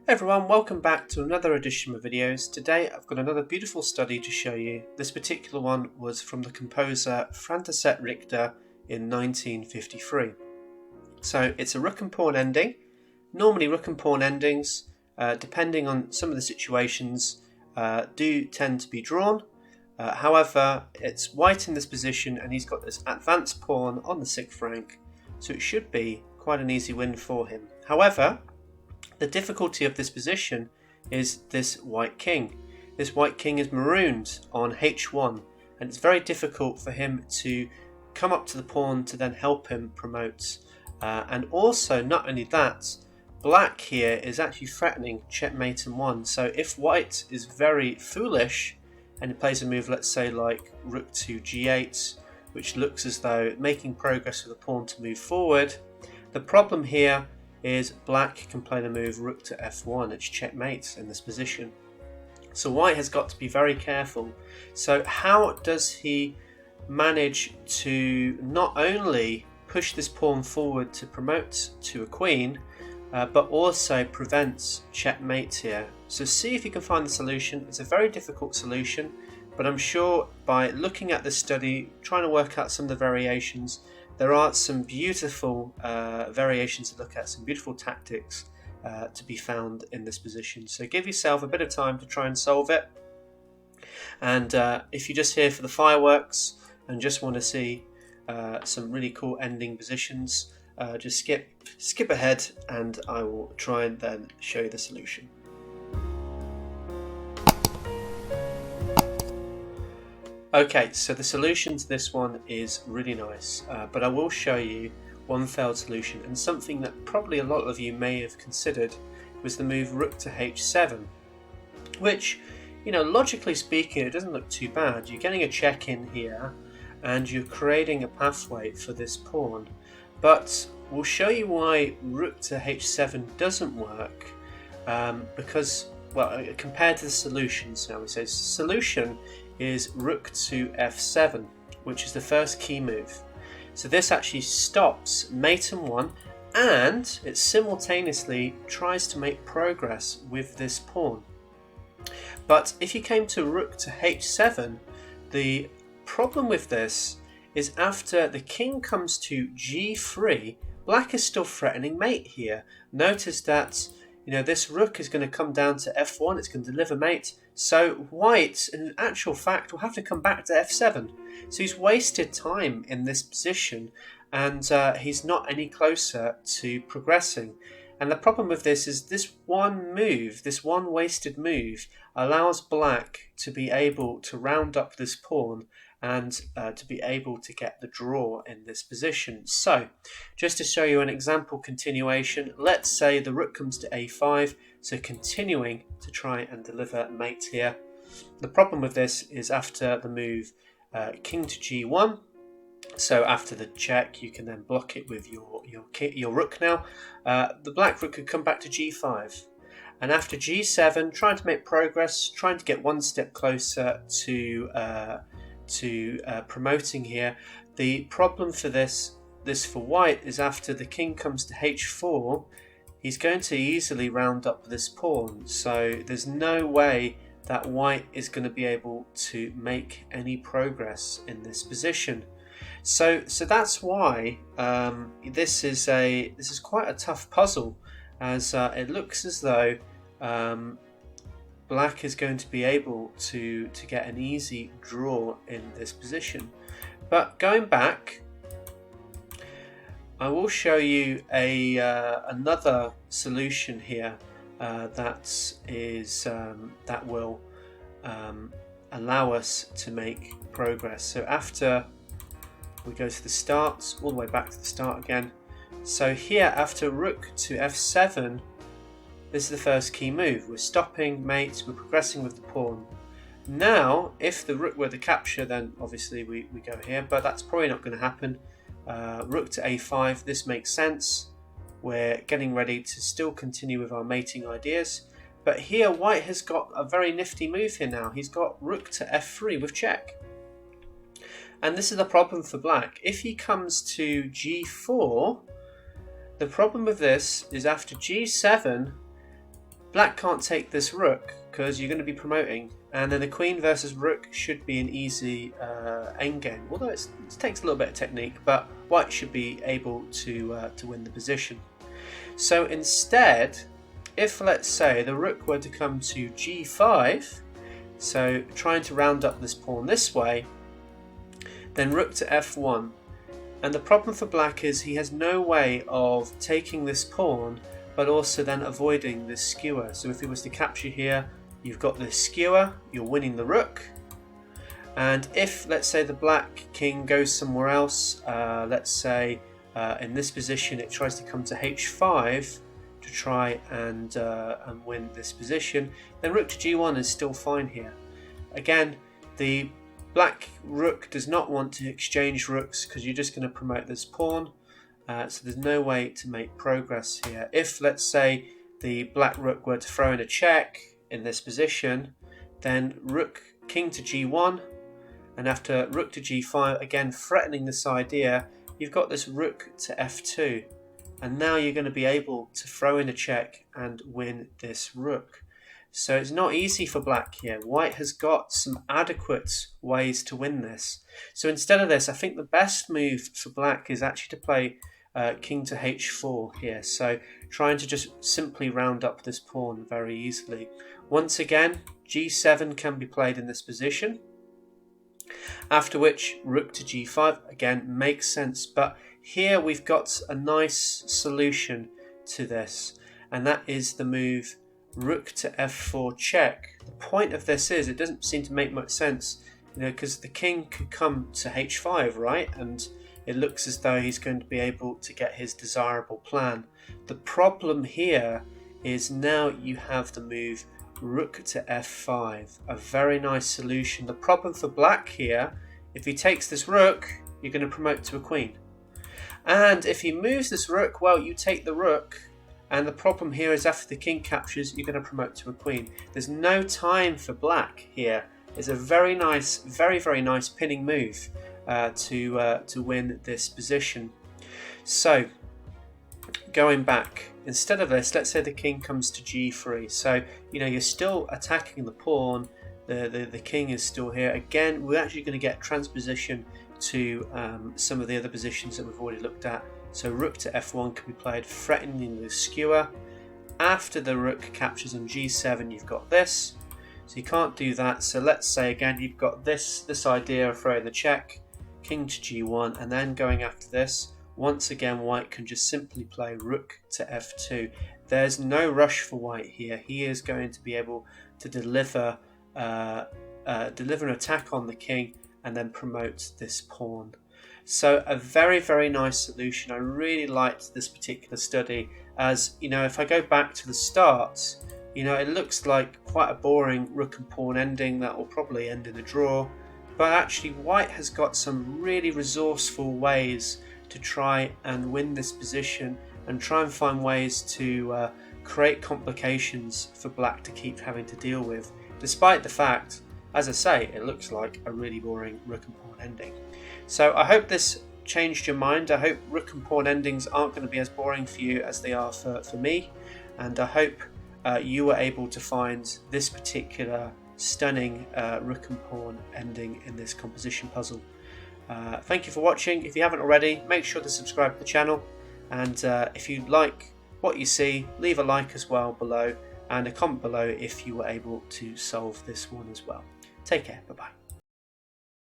Hey everyone, welcome back to another edition of videos. Today I've got another beautiful study to show you. This particular one was from the composer Frantisek Richter in 1953. So it's a rook and pawn ending. Normally rook and pawn endings, depending on some of the situations, do tend to be drawn. However, it's white in this position and he's got this advanced pawn on the 6th rank, so it should be quite an easy win for him. However, the difficulty of this position is this white king. This white king is marooned on h1 and it's very difficult for him to come up to the pawn to then help him promote. And also, not only that, black here is actually threatening checkmate in 1. So if white is very foolish and he plays a move, let's say like rook to g8, which looks as though making progress with the pawn to move forward, the problem here is black can play the move rook to f1. It's checkmate in this position. So white has got to be very careful. So how does he manage to not only push this pawn forward to promote to a queen, but also prevents checkmate here? So see if you can find the solution. It's a very difficult solution, but I'm sure by looking at this study, trying to work out some of the variations, there are some beautiful variations to look at, some beautiful tactics to be found in this position. So give yourself a bit of time to try and solve it. And if you're just here for the fireworks and just want to see some really cool ending positions, just skip ahead and I will try and then show you the solution. Okay, so the solution to this one is really nice, but I will show you one failed solution, and something that probably a lot of you may have considered was the move rook to h7, which, you know, logically speaking, it doesn't look too bad. You're getting a check in here and you're creating a pathway for this pawn, but we'll show you why rook to h7 doesn't work, because, well, compared to the solution. So we say the solution is rook to f7, which is the first key move. So this actually stops mate in 1, and it simultaneously tries to make progress with this pawn. But if you came to rook to h7, the problem with this is after the king comes to g3, black is still threatening mate here. Notice that, you know, this rook is going to come down to f1, it's going to deliver mate. So white, in actual fact, will have to come back to f7. So he's wasted time in this position, and he's not any closer to progressing. And the problem with this is this one move, this one wasted move, allows black to be able to round up this pawn and to be able to get the draw in this position. So, just to show you an example continuation, let's say the rook comes to a5, so continuing to try and deliver mate here. The problem with this is after the move king to g1, so after the check you can then block it with your rook now. The black rook could come back to g5. And after g7, trying to make progress, trying to get one step closer to promoting here. The problem for this for white is after the king comes to h4, he's going to easily round up this pawn. So there's no way that white is going to be able to make any progress in this position. So that's why this is quite a tough puzzle, as it looks as though black is going to be able to get an easy draw in this position. But going back, I will show you another solution here that will allow us to make progress. So after we go to the start, all the way back to the start again. So here, after rook to f7, this is the first key move. We're stopping mate, we're progressing with the pawn. Now, if the rook were to capture, then obviously we go here, but that's probably not going to happen. Rook to a5, this makes sense. We're getting ready to still continue with our mating ideas. But here, white has got a very nifty move here now. He's got rook to f3 with check. And this is the problem for black. If he comes to g4, the problem with this is after g7, Black can't take this rook because you're going to be promoting, and then the queen versus rook should be an easy endgame, although it takes a little bit of technique, but white should be able to win the position. So instead, if let's say the rook were to come to g5, so trying to round up this pawn this way, then rook to f1. And the problem for black is he has no way of taking this pawn, but also then avoiding this skewer. So if he was to capture here, you've got this skewer, you're winning the rook. And if, let's say, the black king goes somewhere else, let's say in this position it tries to come to h5 to try and win this position, then rook to g1 is still fine here. Again, the black rook does not want to exchange rooks because you're just going to promote this pawn, so there's no way to make progress here. If, let's say, the black rook were to throw in a check in this position, then rook king to g1, and after rook to g5, again threatening this idea, you've got this rook to f2, and now you're going to be able to throw in a check and win this rook. So it's not easy for black here. White has got some adequate ways to win this. So instead of this, I think the best move for black is actually to play king to h4 here. So trying to just simply round up this pawn very easily. Once again, g7 can be played in this position. After which, rook to g5 again makes sense. But here we've got a nice solution to this, and that is the move rook to f4 check. The point of this is it doesn't seem to make much sense, because the king could come to h5, right? And it looks as though he's going to be able to get his desirable plan. The problem here is now you have the move rook to f5, a very nice solution. The problem for black here, if he takes this rook, you're going to promote to a queen. And if he moves this rook, well, you take the rook. And the problem here is after the king captures, you're going to promote to a queen. There's no time for black here. It's a very nice, very nice pinning move to win this position. So going back, instead of this, let's say the king comes to g3. So you're still attacking the pawn. The king is still here. Again, we're actually going to get transposition to some of the other positions that we've already looked at. So rook to f1 can be played, threatening the skewer. After the rook captures on g7, you've got this. So you can't do that. So let's say again you've got this idea of throwing the check, king to g1, and then going after this. Once again, white can just simply play rook to f2. There's no rush for white here. He is going to be able to deliver an attack on the king and then promote this pawn. So a very nice solution. I really liked this particular study, as if I go back to the start, it looks like quite a boring rook and pawn ending that will probably end in a draw, but actually white has got some really resourceful ways to try and win this position and try and find ways to create complications for black to keep having to deal with, despite the fact, as I say, it looks like a really boring rook and pawn ending. So I hope this changed your mind. I hope rook and pawn endings aren't going to be as boring for you as they are for me, and I hope you were able to find this particular stunning rook and pawn ending in this composition puzzle. Thank you for watching. If you haven't already, make sure to subscribe to the channel, and if you like what you see, leave a like as well below, and a comment below if you were able to solve this one as well. Take care. Bye bye.